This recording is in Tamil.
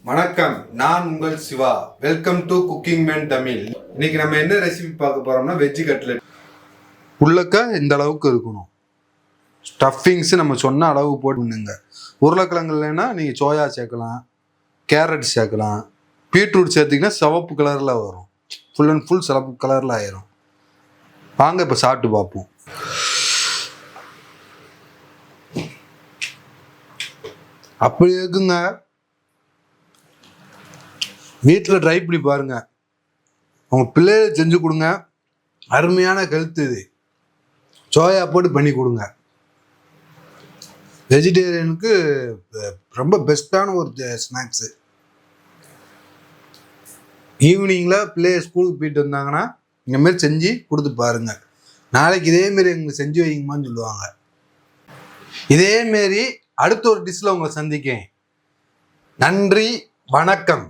வணக்கம், நான் உங்கள் Siva. Welcome to cooking man Tamil. இன்னைக்கு நம்ம என்ன ரெசிபி பார்க்க போறோம்னா வெஜ் கட்லெட். உள்ளக்க இந்த அளவுக்கு இருக்கணும். ஸ்டஃபிங்ஸ் நம்ம சொன்ன அளவு போட்டுங்க. உருளைக்கிழங்கு இல்லைன்னா நீங்கள் சோயா சேர்க்கலாம், கேரட் சேர்க்கலாம், பீட்ரூட் சேர்த்திங்கன்னா சிவப்பு கலரில் வரும். ஃபுல் அண்ட் ஃபுல் சிவப்பு கலரில் ஆயிரும். வாங்க இப்போ சாப்பிட்டு பார்ப்போம். அப்படி இருக்குங்க. வீட்டில் ட்ரை பண்ணி பாருங்க. உங்கள் பிள்ளைகளை செஞ்சு கொடுங்க. அருமையான ஹெல்த் இது. சோயா போட்டு பண்ணி கொடுங்க. வெஜிடேரியனுக்கு ரொம்ப பெஸ்ட்டான ஒரு ஸ்நாக்ஸு. ஈவினிங்கில் பிள்ளைய ஸ்கூலுக்கு போயிட்டு வந்தாங்கன்னா இந்தமாரி செஞ்சு கொடுத்து பாருங்க. நாளைக்கு இதேமாரி எங்களுக்கு செஞ்சு வைங்கம்மான்னு சொல்லுவாங்க. இதேமாரி அடுத்த ஒரு டிஷ்ஷில் உங்களை சந்திக்கேன். நன்றி, வணக்கம்.